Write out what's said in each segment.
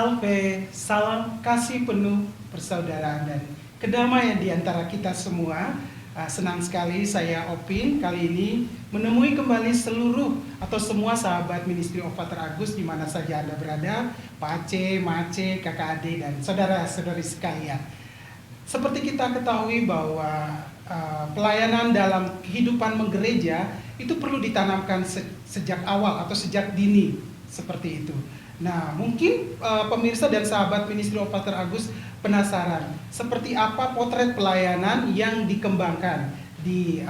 Salve, salam kasih penuh persaudaraan dan kedamaian di antara kita semua. Senang sekali saya Opin kali ini menemui kembali seluruh atau semua sahabat Ministry of Pater Agus di mana saja Anda berada, Pak Aceh, Mace, Kakak Ade, dan saudara-saudari sekalian. Seperti kita ketahui bahwa pelayanan dalam kehidupan menggereja itu perlu ditanamkan sejak awal atau sejak dini seperti itu. Nah, mungkin pemirsa dan sahabat Ministry of Pater Agus penasaran seperti apa potret pelayanan yang dikembangkan di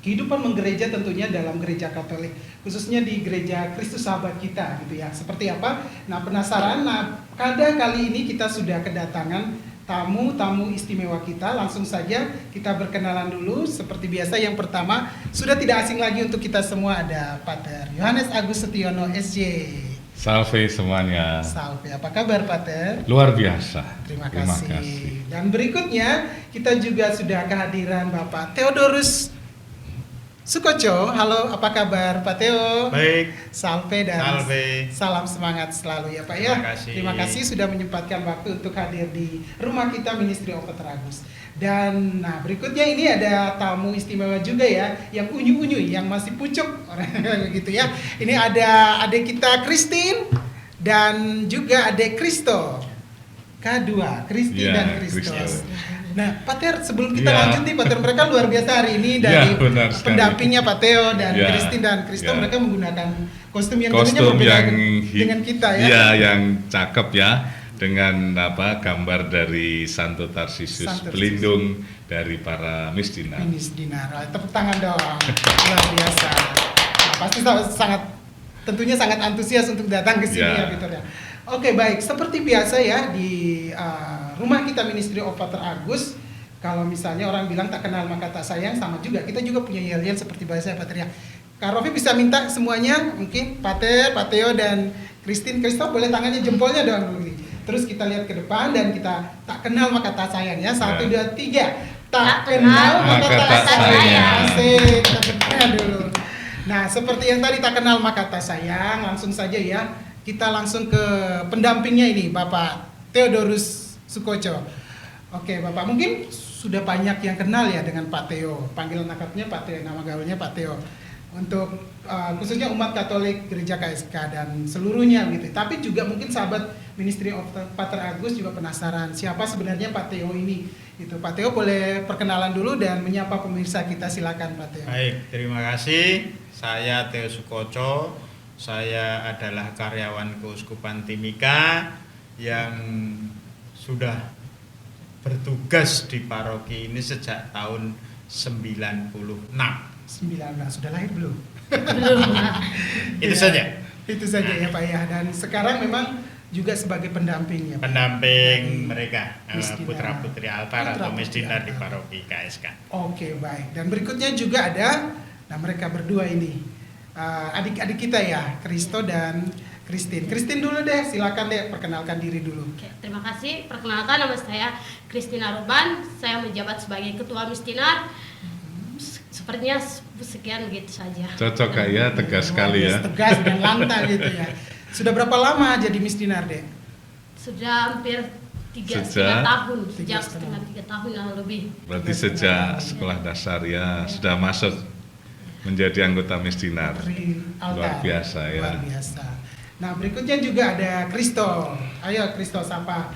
kehidupan menggereja, tentunya dalam gereja Katolik, khususnya di gereja Kristus Sahabat kita gitu ya. Seperti apa? Nah, penasaran? Nah, pada kali ini kita sudah kedatangan tamu istimewa kita. Langsung saja kita berkenalan dulu. Seperti biasa, yang pertama sudah tidak asing lagi untuk kita semua, ada Pater Yohanes Agus Setiono SJ. Salve semuanya. Salve, apa kabar Pater? Luar biasa. Terima kasih. Dan berikutnya kita juga sudah kehadiran Bapak Theodorus Sukoco. Halo, apa kabar Pak Theo? Baik. Salve dan Salve. salam semangat selalu ya Pak ya. Terima kasih sudah menyempatkan waktu untuk hadir di rumah kita Ministry of Pater Agus. Dan nah, berikutnya ini ada tamu istimewa juga ya, yang unyu-unyu, yang masih pucuk orang gitu ya. Ini ada adik kita Christine dan juga adik Kristo. K2, Kristi Ya, dan Kristos. Kristo. Nah, Pater, sebelum kita Ya. lanjut nih, Pater, mereka luar biasa hari ini dari benar sekali. pendampingnya Pak Theo dan Ya, Christine dan Kristo. ya. Mereka menggunakan kostum yang tentunya Kostum berbeda yang dengan kita ya. Iya, yang cakep ya, dengan gambar dari Santo Tarsisius, Santo pelindung dari para misdinar. Minis Dinar. Tepuk tangan dong. Luar biasa. Nah, pasti tentunya sangat antusias untuk datang ke sini ya, Ya. Peter ya. Oke, baik. Seperti biasa ya di rumah kita Ministry of Pater Agus, kalau misalnya orang bilang tak kenal maka tak sayang, sama juga. Kita juga punya yel-yel seperti bahasa Pater ya. Kak Rofi bisa minta semuanya, mungkin Pater, Pak Theo dan Christine, Kristo boleh tangannya jempolnya dong dulu nih. Terus kita lihat ke depan dan kita tak kenal maka tak sayang ya. 1, 2, 3. Tak kenal maka tak sayang. Asik, kita bertanya dulu. Nah, seperti yang tadi tak kenal maka tak sayang, langsung saja ya. Kita langsung ke pendampingnya ini, Bapak Theodorus Sukoco. Oke, Bapak, mungkin sudah banyak yang kenal ya dengan Pak Theo. Panggilan akrabnya Pak Theo, nama gaulnya Pak Theo. Untuk khususnya umat Katolik Gereja KSK dan seluruhnya gitu. Tapi juga mungkin sahabat Ministry of Pater Agus juga penasaran siapa sebenarnya Pak Theo ini. Itu Pak Theo boleh perkenalan dulu dan menyapa pemirsa kita, silakan Pak Theo. Baik, terima kasih. Saya Theo Sukoco. Saya adalah karyawan Keuskupan Timika yang sudah bertugas di paroki ini sejak tahun 96. 19, sudah lahir belum? Itu Ya, saja. Itu saja ya Pak ya. Dan sekarang memang juga sebagai pendamping ya Pak. Pendamping mereka, Misdinar. putra-putri altar atau Putra-putri misdinar di altar. paroki KSK. Oke, baik. Dan berikutnya juga ada, nah mereka berdua ini adik-adik kita ya, Kristo dan Christine. Christine dulu deh, silakan deh perkenalkan diri dulu. Oke, terima kasih. Perkenalkan, nama saya Christina Ruban. Saya menjabat sebagai Ketua Misdinar. Sepertinya sekian begitu saja. Cocok Kak ya, tegas sekali ya. Tegas dan lantang gitu ya. Sudah berapa lama jadi misdinar deh? Sudah hampir Sejak- 3,5 tahun. Tiga Sejak setengah. 3 tahun yang lebih. Berarti sejak sekolah dasar ya, sudah masuk menjadi anggota misdinar. Dari altar. Luar biasa ya. Luar biasa. Nah, berikutnya juga ada Kristo. Ayo Kristo, sapa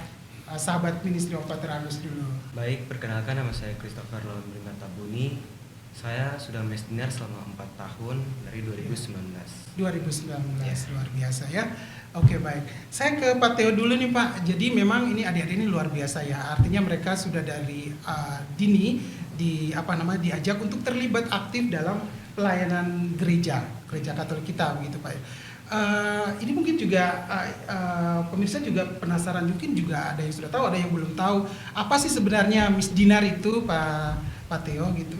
sahabat Ministry of Pater Agus dulu. Baik, perkenalkan nama saya Christopher Lawan Tabuni. Saya sudah misdinar selama 4 tahun dari 2019. 2019, luar biasa ya. Oke, baik. Saya ke Pak Theo dulu nih Pak. Jadi memang ini adik-adik ini luar biasa ya. Artinya mereka sudah dari dini diajak untuk terlibat aktif dalam pelayanan gereja Katolik kita begitu Pak. Ini mungkin juga pemirsa juga penasaran, mungkin juga ada yang sudah tahu, ada yang belum tahu. Apa sih sebenarnya misdinar itu Pak Theo gitu?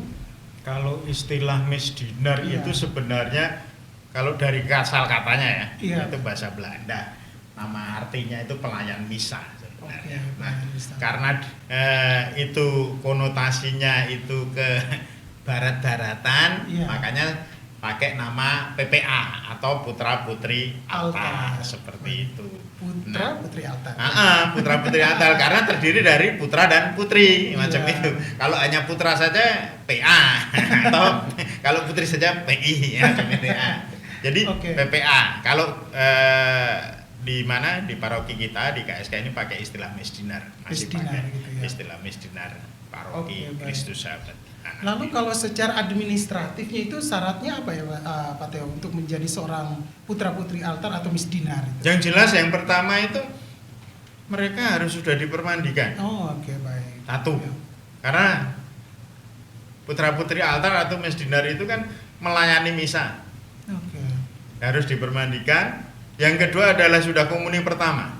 Kalau istilah misdinar Iya. itu sebenarnya kalau dari asal katanya ya, Iya. itu bahasa Belanda. Nama artinya itu pelayan misa sebenarnya. Oke, Nah, pelayan misa. karena itu konotasinya itu ke barat-baratan, Iya. makanya pakai nama PPA atau Putra Putri Altar, Altar. seperti itu. Putra Putri Altar. Putra Putri Altar karena terdiri dari putra dan putri macam Iya. itu. Kalau hanya putra saja PA atau kalau putri saja PI ya macam itu ya. Jadi Oke. PPA. Kalau di mana di paroki kita di KSK ini pakai istilah Mesdinar, masih Mesdinar pakai gitu ya. istilah Mesdinar paroki Oke, baik. Kristus Sahabat. Lalu kalau secara administratifnya itu syaratnya apa ya Pak Teo untuk menjadi seorang putra putri altar atau misdinar itu? Yang jelas yang pertama itu mereka harus sudah dipermandikan. Oh, oke, baik. Satu. Ya. Karena putra putri altar atau mesdinar itu kan melayani misa, Oke. harus dipermandikan. Yang kedua adalah sudah komuni pertama,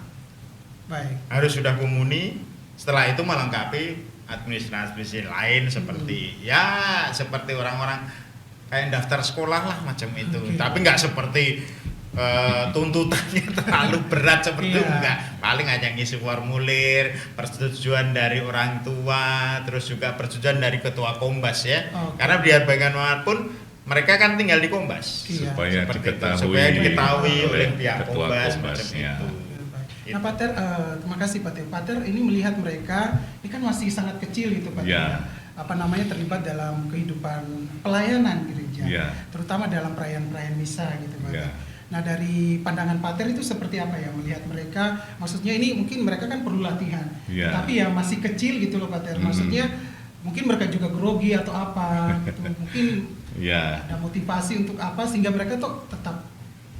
Baik. harus sudah komuni. Setelah itu melengkapi administrasi lain seperti seperti orang-orang kayak daftar sekolah lah macam itu. Oke. Tapi nggak seperti tuntutannya terlalu berat seperti itu, Iya. enggak. Paling hanya ngisi formulir, persetujuan dari orang tua, terus juga persetujuan dari ketua Kombas ya. Oke. Karena biar bagaimanapun mereka kan tinggal di Kombas. Iya. supaya Seperti itu. diketahui, Supaya diketahui oleh pihak ketua Kombas macam Kombasnya. itu. Nah, Pak Ter, terima kasih Pak Teo. Pak Ter ini melihat mereka, ini kan masih sangat kecil gitu Pak Ter. Ya. Apa namanya terlibat dalam kehidupan pelayanan gereja, Ya. terutama dalam perayaan-perayaan misa gitu Pak Ya. Ter. Nah dari pandangan Pak Ter itu seperti apa ya melihat mereka? Maksudnya ini mungkin mereka kan perlu latihan, Ya. tapi ya masih kecil gitu loh Pak Ter. Maksudnya mungkin mereka juga grogi atau apa gitu. Mungkin Ya, ada motivasi untuk apa sehingga mereka tuh tetap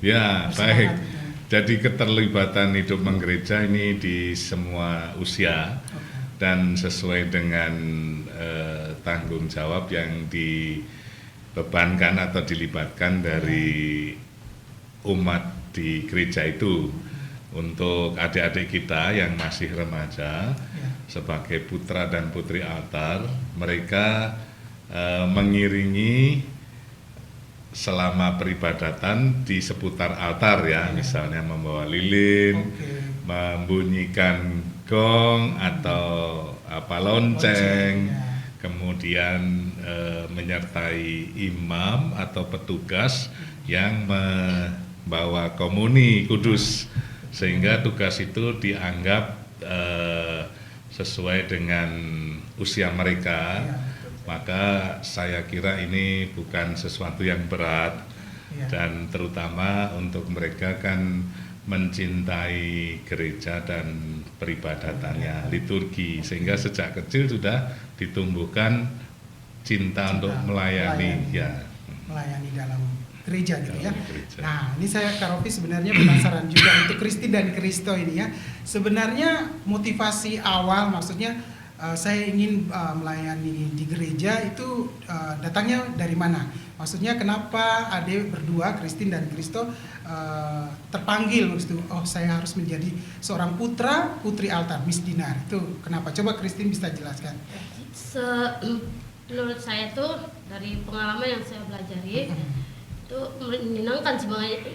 ya bersemangat baik. gitu. Jadi keterlibatan hidup menggereja ini di semua usia Oke. dan sesuai dengan tanggung jawab yang dibebankan atau dilibatkan dari umat di gereja itu. Untuk adik-adik kita yang masih remaja Ya. sebagai putra dan putri altar, mereka mengiringi selama peribadatan di seputar altar ya, misalnya membawa lilin, Oke. membunyikan gong atau lonceng, ya. kemudian menyertai imam atau petugas yang membawa komuni kudus, sehingga tugas itu dianggap sesuai dengan usia mereka. Ya. Maka saya kira ini bukan sesuatu yang berat, Ya. dan terutama untuk mereka kan mencintai gereja dan peribadatannya, liturgi, sehingga sejak kecil sudah ditumbuhkan cinta untuk melayani ya. Melayani dalam gereja gitu ya. Dalam gereja. Nah, ini saya Kak Rofi sebenarnya penasaran juga untuk Kristi dan Kristo ini ya. Sebenarnya motivasi awal maksudnya saya ingin melayani di gereja itu datangnya dari mana? Maksudnya kenapa adik berdua Kristin dan Kristo terpanggil maksud oh saya harus menjadi seorang putra putri altar misdinar itu kenapa? Coba Kristin bisa jelaskan. Menurut saya tuh dari pengalaman yang saya pelajari itu menyenangkan sebagai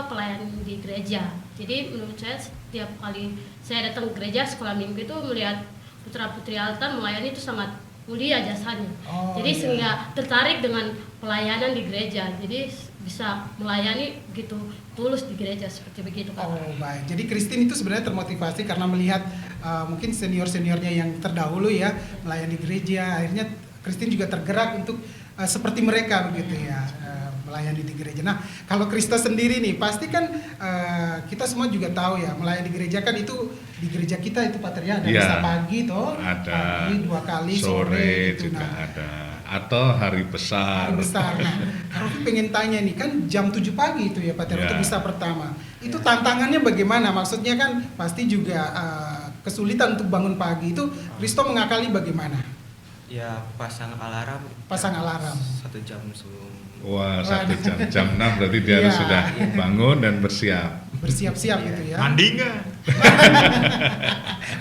pelayan di gereja. Jadi menurut saya setiap kali saya datang ke gereja sekolah minggu itu melihat putra putri altar melayani itu sangat mulia jasanya. Oh, Jadi iya. sehingga tertarik dengan pelayanan di gereja. Jadi bisa melayani begitu tulus di gereja seperti begitu Kak. Oh baik, jadi Kristin itu sebenarnya termotivasi karena melihat mungkin senior-seniornya yang terdahulu ya melayani gereja, akhirnya Kristin juga tergerak untuk seperti mereka begitu ya melayani di gereja. Nah kalau Kristo sendiri nih pasti kan kita semua juga tahu ya melayani di gereja kan itu di gereja kita itu Pak Ter, ada Iya. misa pagi toh, Ada pagi 2 kali sore gitu. juga Nah, ada, atau hari besar. hari besar. Nah, Rofi pengen tanya nih kan jam 7 pagi itu ya Pak Ter Ya. untuk misa pertama. Itu tantangannya bagaimana? Maksudnya kan pasti juga kesulitan untuk bangun pagi itu. Kristo mengakali bagaimana? Ya pasang alarm. Pasang alarm. 1 jam sebelum. Wah, 1 jam 6 berarti dia harus Iya. sudah bangun dan bersiap. Bersiap-siap gitu ya. Mandi nggak?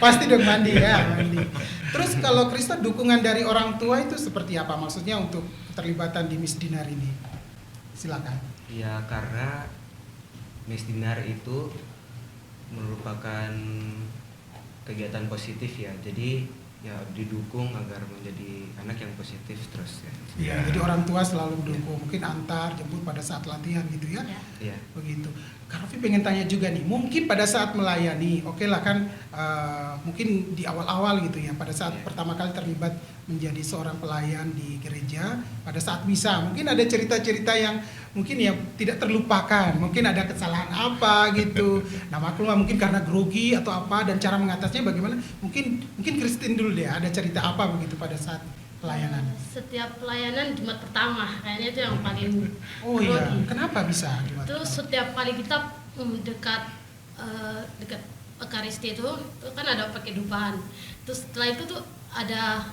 Pasti dong mandi ya, mandi. Terus kalau Kristo dukungan dari orang tua itu seperti apa? Maksudnya untuk keterlibatan di misdinar ini. Silakan. Ya karena misdinar itu merupakan kegiatan positif ya. Jadi ya didukung agar menjadi anak yang positif terus ya. Iya, jadi orang tua selalu mendukung, mungkin antar, jemput pada saat latihan gitu ya. Ya. Iya. Begitu. Kak Rofi pengen tanya juga nih, mungkin pada saat melayani, oke lah kan, mungkin di awal-awal gitu ya, pada saat Iya. pertama kali terlibat menjadi seorang pelayan di gereja, pada saat misa, mungkin ada cerita-cerita yang mungkin ya tidak terlupakan, mungkin ada kesalahan apa gitu. Nah maklum lah, mungkin karena grogi atau apa, dan cara mengatasinya bagaimana? Mungkin Christine dulu deh, ada cerita apa begitu pada saat pelayanan? Setiap pelayanan Jumat pertama, kayaknya itu yang paling Oh iya, grogi. kenapa bisa? Itu setiap kali kita dekat dekat Ekaristi itu kan ada pakai dupahan. Terus setelah itu tuh ada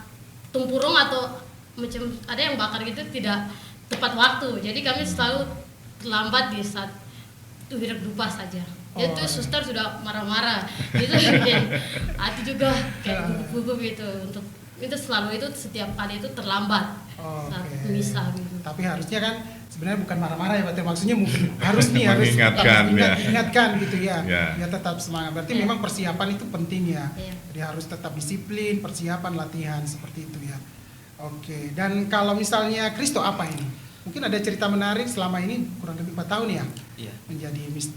tumpurung atau macam ada yang bakar gitu tidak tepat waktu. Jadi kami selalu terlambat di saat wirid dupa saja. Itu Oh, iya. suster sudah marah-marah. Itu bikin hati juga kayak gugup-gugup gitu untuk itu selalu itu setiap kali itu terlambat saat Oke. misa gitu. Tapi harusnya kan sebenarnya bukan marah-marah ya, berarti maksudnya mungkin harus nih harus Mengingatkan, ya. ingatkan gitu ya. Ya. Ya tetap semangat. Berarti Ya. memang persiapan itu penting ya. Iya. Jadi harus tetap disiplin, persiapan, latihan seperti itu ya. Oke. Dan kalau misalnya Kristo apa ini? Mungkin ada cerita menarik selama ini kurang lebih 4 tahun ya Iya. menjadi Miss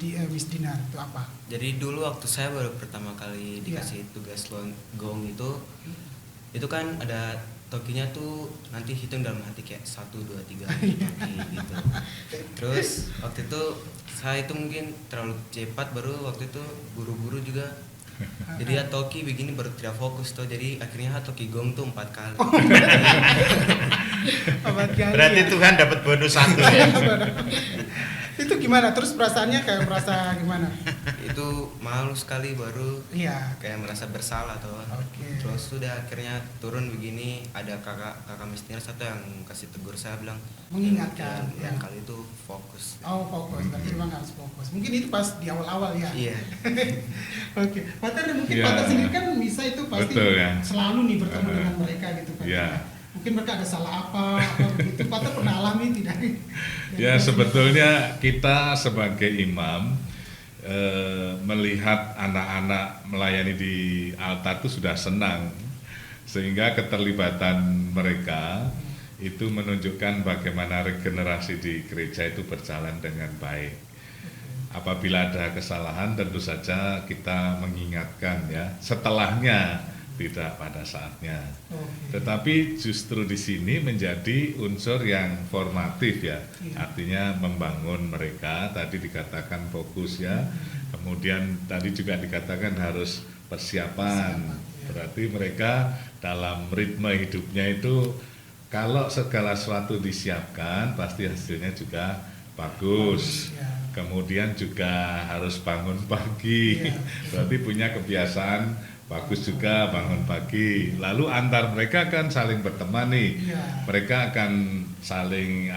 Dinar, itu apa? Jadi dulu waktu saya baru pertama kali dikasih tugas gong itu kan ada tokinya tuh nanti hitung dalam hati kayak 1, 2, 3 toki gitu. Terus waktu itu saya itu mungkin terlalu cepat, baru waktu itu buru-buru juga. Jadi ya toki begini baru tidak fokus tuh, jadi akhirnya toki gong tuh 4 kali. Obat kali Berarti ya. Tuhan dapat bonus 1 ya. Itu gimana? Terus perasaannya kayak merasa gimana? Itu malu sekali, baru Iya. kayak merasa bersalah tuh. Oke. Terus sudah akhirnya turun begini, ada kakak mistir satu yang kasih tegur, saya bilang Mengingatkan, yang ya. kali itu fokus. Oh fokus, berarti memang harus fokus. Mungkin itu pas di awal-awal ya. Iya. Oke, Pater mungkin Ya. Pater sendiri kan bisa itu pasti Betul, ya. selalu nih bertemu dengan mereka gitu kan. Ya. Mungkin mereka ada salah apa begitu. Pater pernah alami tidak? Ya sebetulnya kita sebagai imam melihat anak-anak melayani di altar itu sudah senang, sehingga keterlibatan mereka itu menunjukkan bagaimana regenerasi di gereja itu berjalan dengan baik. Apabila ada kesalahan tentu saja kita mengingatkan ya, setelahnya tidak pada saatnya. Oke. Tetapi justru di sini menjadi unsur yang formatif ya, Iya. artinya membangun mereka. Tadi dikatakan fokus ya, kemudian tadi juga dikatakan harus persiapan. Persiapan, ya. Berarti mereka dalam ritme hidupnya itu kalau segala sesuatu disiapkan pasti hasilnya juga bagus. Ya. Kemudian juga harus bangun pagi, Iya. berarti punya kebiasaan bagus juga bangun pagi. Lalu antar mereka kan saling berteman nih. Iya. Mereka akan saling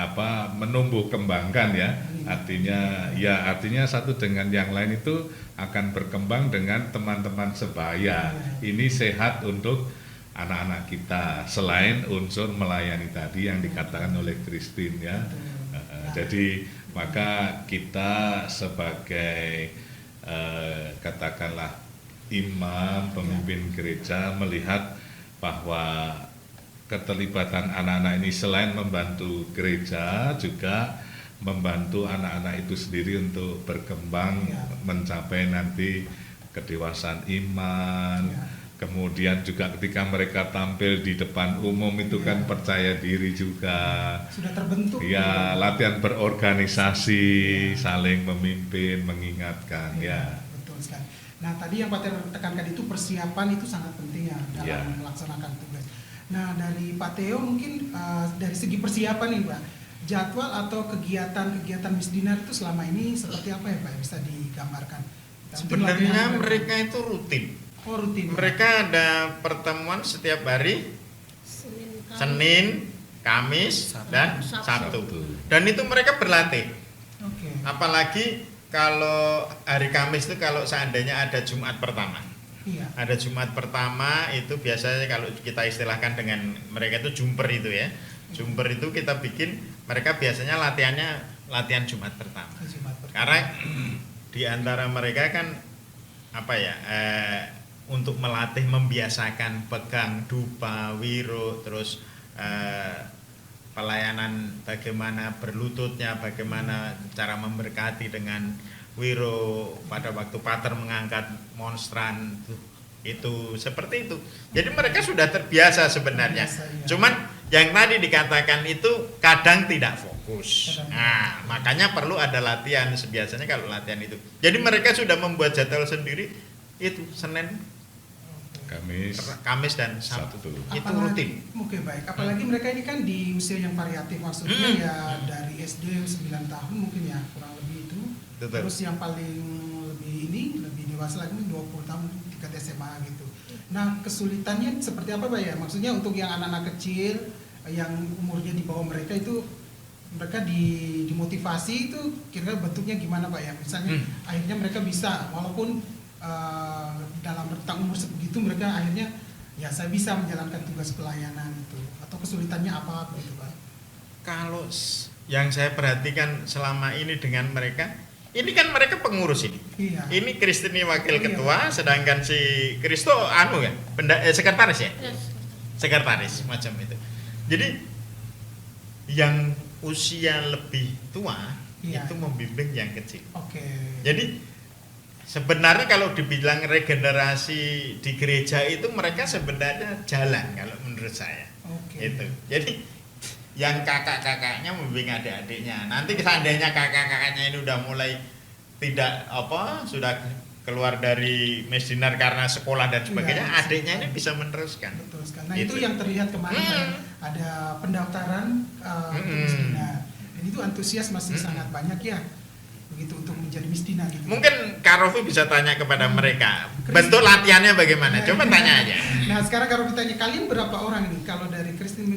menumbuh kembangkan ya. Artinya satu dengan yang lain itu akan berkembang dengan teman-teman sebaya. Ini sehat untuk anak-anak kita. Selain unsur melayani tadi yang dikatakan oleh Christine ya. Jadi maka kita sebagai katakanlah imam, pemimpin gereja melihat bahwa keterlibatan anak-anak ini selain membantu gereja juga membantu anak-anak itu sendiri untuk berkembang Ya. mencapai nanti kedewasaan iman. Ya. Kemudian juga ketika mereka tampil di depan umum itu Ya. kan percaya diri juga. Sudah terbentuk. Ya, latihan berorganisasi, saling memimpin, mengingatkan ya. Betul sekali. Nah tadi yang Pater tekankan itu persiapan itu sangat penting ya dalam Ya. melaksanakan tugas. Nah dari Pak Theo mungkin dari segi persiapan nih Pak, jadwal atau kegiatan Miss Dinar itu selama ini seperti apa ya Pak? Bisa digambarkan? Mungkin Sebenarnya latihan- mereka itu rutin. Oh rutin. Mereka ada pertemuan setiap hari, Kamis. Senin, Kamis, dan Sabtu. Sabtu. Dan itu mereka berlatih. Oke. Apalagi kalau hari Kamis itu kalau seandainya ada Jumat pertama. Iya. Ada Jumat pertama itu biasanya kalau kita istilahkan dengan mereka itu jumper itu ya. Jumper itu kita bikin, mereka biasanya latihan Jumat pertama. Jumat pertama. Karena di antara mereka kan untuk melatih, membiasakan pegang dupa, wiro, terus pelayanan bagaimana berlututnya, bagaimana cara memberkati dengan wiro pada waktu pater mengangkat monstran itu seperti itu. Jadi mereka sudah terbiasa sebenarnya. Cuman yang tadi dikatakan itu kadang tidak fokus. Nah, makanya perlu ada latihan. Biasanya kalau latihan itu. Jadi mereka sudah membuat jadwal sendiri itu Senin, Kamis dan Sabtu. Itu rutin. Oke, baik. Apalagi mereka ini kan di usia yang variatif, maksudnya ya dari SD 9 tahun mungkin ya, kurang lebih itu. Betul. Terus yang paling lebih dewasa lagi 20 tahun tingkat SMA gitu. Nah, kesulitannya seperti apa Pak ya? Maksudnya untuk yang anak-anak kecil yang umurnya di bawah mereka itu, mereka dimotivasi itu kira-kira bentuknya gimana Pak ya? Misalnya akhirnya mereka bisa walaupun dalam rentang umur sebegitu mereka akhirnya ya saya bisa menjalankan tugas pelayanan itu, atau kesulitannya apa begitu Pak? Kalau yang saya perhatikan selama ini dengan mereka, ini kan mereka pengurus ini. Iya. Ini Kristini wakil ketua, sedangkan si Kristo sekretaris ya? Sekretaris macam itu. Jadi yang usia lebih tua itu membimbing yang kecil. Oke. Jadi sebenarnya kalau dibilang regenerasi di gereja itu mereka sebenarnya jalan kalau menurut saya. Itu. Jadi yang kakak-kakaknya membimbing adik-adiknya. Nanti seandainya kakak-kakaknya ini udah mulai tidak sudah keluar dari mesdinar karena sekolah dan sebagainya, adiknya ini bisa meneruskan. Betul sekali. Nah, itu yang terlihat kemarin ada pendaftaran untuk mesdinar. Dan itu antusias masih sangat banyak ya. Begitu untuk menjadi misdina gitu. Mungkin Kak Rofi bisa tanya kepada mereka bentuk latihannya bagaimana, coba tanya aja. Nah sekarang Kak Rofi tanya, kalian berapa orang nih kalau dari Kristen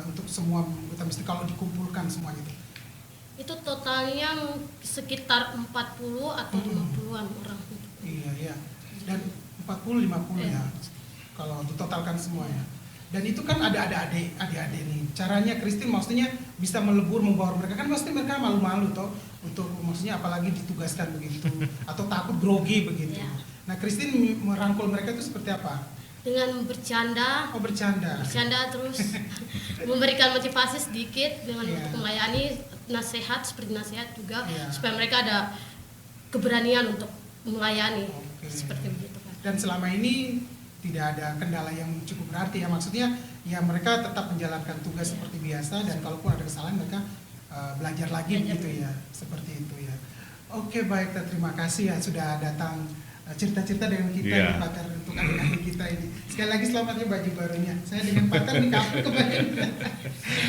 untuk semua anggota misdina kalau dikumpulkan semuanya itu totalnya sekitar 40 atau 50-an orang. Iya dan 40-50 ya kalau ditotalkan semuanya. Dan itu kan ada adik-adik nih. Caranya Kristen maksudnya bisa melebur, membawa mereka, kan pasti mereka malu-malu toh untuk maksudnya apalagi ditugaskan begitu atau takut grogi begitu. Ya. Nah, Kristen merangkul mereka itu seperti apa? Dengan bercanda. Oh, bercanda. Bercanda terus memberikan motivasi sedikit dengan untuk melayani, nasihat seperti nasihat juga supaya mereka ada keberanian untuk melayani. Seperti begitu kan. Dan selama ini tidak ada kendala yang cukup berarti ya, maksudnya ya mereka tetap menjalankan tugas seperti biasa, dan kalaupun ada kesalahan mereka belajar lagi gitu ya, seperti itu ya. Oke, baik, terima kasih ya sudah datang cerita-cerita dengan kita di Pater untuk adik-adik kita ini. Sekali lagi selamat ya baju barunya. Saya dengan Pater di kafe kemarin.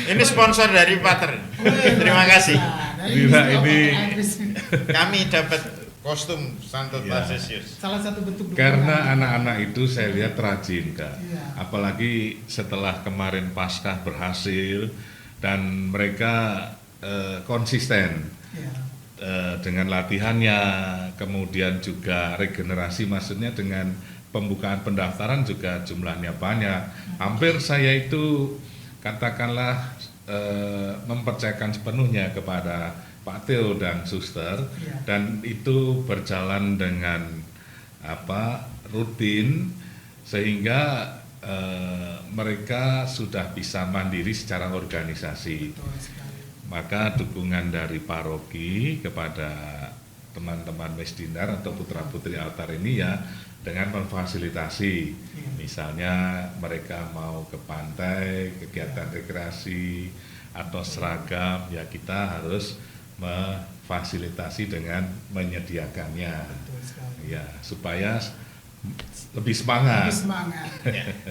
Ini sponsor dari Pater. Terima kasih. Kami dapat kostum Santo Tarsisius. Salah satu bentuk dukungan. Karena anak-anak itu saya lihat rajin Kak. Apalagi setelah kemarin Paskah berhasil dan mereka konsisten dengan latihannya, kemudian juga regenerasi, maksudnya dengan pembukaan pendaftaran juga jumlahnya banyak. Hampir saya itu katakanlah mempercayakan sepenuhnya kepada Pak Theo dan Suster, dan itu berjalan dengan rutin sehingga mereka sudah bisa mandiri secara organisasi. Maka dukungan dari paroki kepada teman-teman mesdinar atau putra-putri altar ini ya dengan memfasilitasi, misalnya mereka mau ke pantai, kegiatan rekreasi atau seragam, ya kita harus memfasilitasi dengan menyediakannya, ya supaya lebih semangat.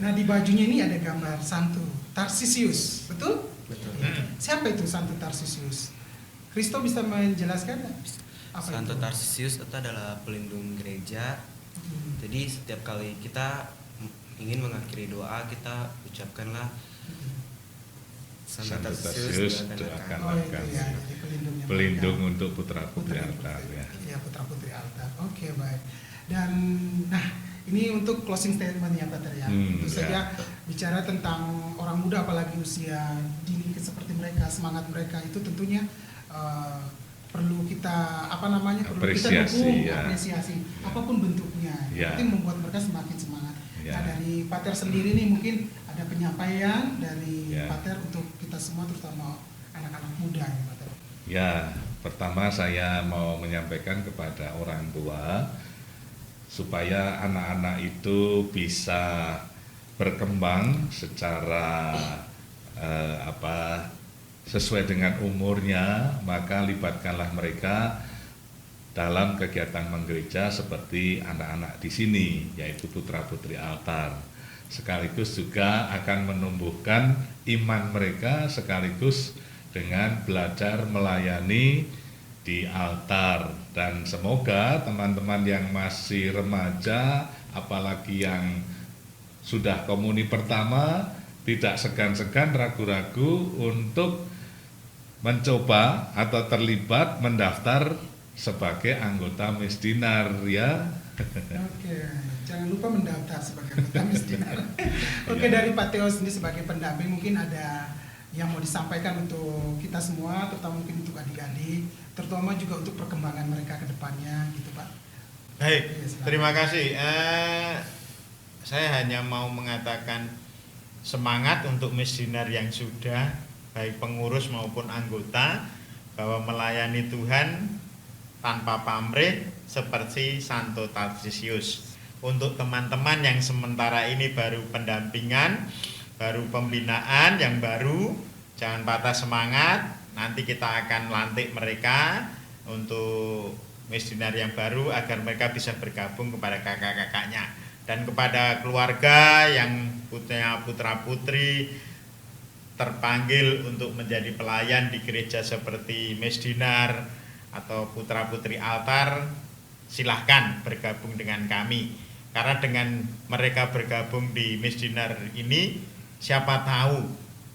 Nah, di bajunya ini ada gambar Santo Tarsisius, betul? Betul. Siapa itu Santo Tarsisius? Kristo bisa menjelaskan apa Santo itu? Tarsisius itu adalah pelindung gereja. Jadi setiap kali kita ingin mengakhiri doa, kita ucapkanlah Santo Tarsisius doakanlah kami, pelindung untuk putra-putri altar ya. Ya, putra-putri altar. Oke, baik. Dan ini untuk closing statement ya Pater ya. Tentu saja bicara tentang orang muda apalagi usia dini seperti mereka, semangat mereka itu tentunya perlu kita perlu kita Apresiasi, dukung, ya. apresiasi apapun bentuknya. Ya. Itu membuat mereka semakin semangat. Ya. Nah, dari Pater sendiri nih mungkin ada penyampaian dari Ya. Pater untuk kita semua terutama anak-anak muda ya Pater. Ya, pertama saya mau menyampaikan kepada orang tua supaya anak-anak itu bisa berkembang secara sesuai dengan umurnya, maka libatkanlah mereka dalam kegiatan menggereja seperti anak-anak di sini, yaitu putra-putri altar. Sekaligus juga akan menumbuhkan iman mereka sekaligus dengan belajar melayani di altar. Dan semoga teman-teman yang masih remaja, apalagi yang sudah komuni pertama, tidak segan-segan, ragu-ragu untuk mencoba atau terlibat mendaftar sebagai anggota Misdinar ya. Oke, jangan lupa mendaftar sebagai anggota Misdinar. Oke, dari Pak Theo sendiri sebagai pendamping mungkin ada yang mau disampaikan untuk kita semua, terutama mungkin untuk adik-adik, terutama juga untuk perkembangan mereka ke depannya gitu Pak. Baik, Oke, silakan. terima kasih. Saya hanya mau mengatakan semangat untuk Misdinar yang sudah, baik pengurus maupun anggota, bahwa melayani Tuhan tanpa pamrih seperti Santo Tarsisius. Untuk teman-teman yang sementara ini baru pendampingan, baru pembinaan yang baru, jangan patah semangat. Nanti kita akan lantik mereka untuk Misdinar yang baru agar mereka bisa bergabung kepada kakak-kakaknya. Dan kepada keluarga yang putra-putri terpanggil untuk menjadi pelayan di gereja seperti Misdinar atau putra-putri altar, silahkan bergabung dengan kami. Karena dengan mereka bergabung di Misdinar ini, siapa tahu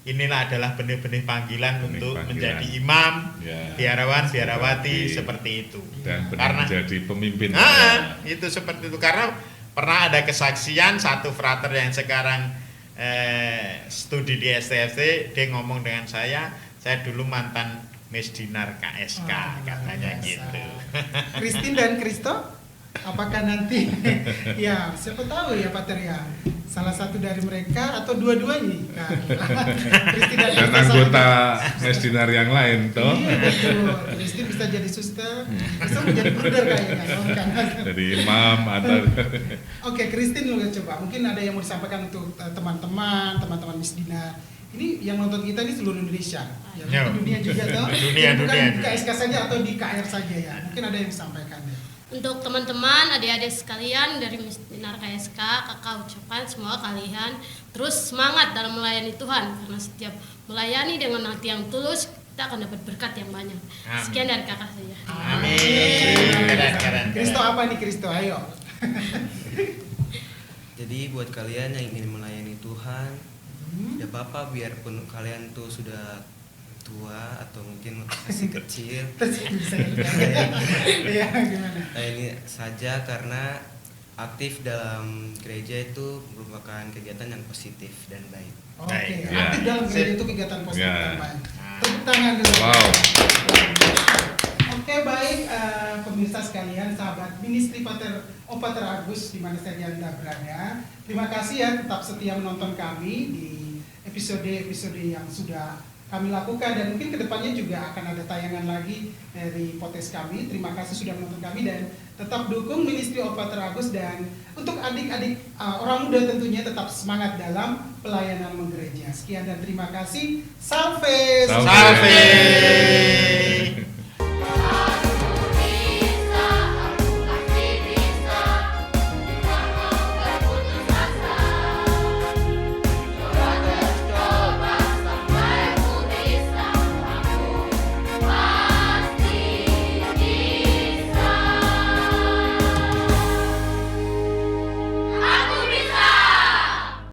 inilah adalah benih-benih panggilan untuk menjadi imam, Ya. biarawan, biarawati, Seperti- seperti itu. Dan Karena menjadi pemimpin. itu seperti itu. Karena pernah ada kesaksian satu frater yang sekarang studi di STFC, dia ngomong dengan saya dulu mantan Misdinar KSK, katanya Biasa. gitu. Christine dan Kristo, apakah nanti ya siapa tahu ya Pater ya, salah satu dari mereka atau dua-duanya kan. Christine dan Dan Kristo anggota Misdinar yang lain toh. Iya betul. Christine bisa jadi suster, bisa menjadi bruder kayaknya. Oh, bukan. Jadi imam atau Oke, Christine lu coba. Mungkin ada yang mau disampaikan untuk teman-teman Misdinar. Ini yang nonton kita ini seluruh Indonesia. Ya, Ya. di dunia juga toh. Dunia, Bukan dunia, di dunia. KSK saja atau di KR saja ya. Mungkin ada yang disampaikan ya. Untuk teman-teman, adik-adik sekalian dari Misdinar KSK, kakak ucapkan semua kalian terus semangat dalam melayani Tuhan. Karena setiap melayani dengan hati yang tulus, kita akan dapat berkat yang banyak. Amin. Sekian dari kakak saya. Amin. Keren. Kristo apa nih Kristo? Ayo. Jadi buat kalian yang ingin melayani Tuhan, ya apa-apa biarpun kalian tuh sudah tua atau mungkin masih kecil. Terus bisa ya gimana? Nah ini saja karena aktif dalam gereja itu merupakan kegiatan yang positif dan baik. Oke, Baik. Ya. aktif dalam gereja Sip. itu kegiatan positif Ya. dan baik. Tepuk tangan dulu. wow. Oke baik pemirsa sekalian, sahabat ministry Pater Agus di mana saja Anda berada. Terima kasih ya tetap setia menonton kami di episode-episode yang sudah kami lakukan dan mungkin kedepannya juga akan ada tayangan lagi dari podcast kami. Terima kasih sudah menonton kami dan tetap dukung ministry of Pater Agus dan untuk adik-adik orang muda tentunya tetap semangat dalam pelayanan menggereja. Sekian dan terima kasih. Salve. Salve. Salve.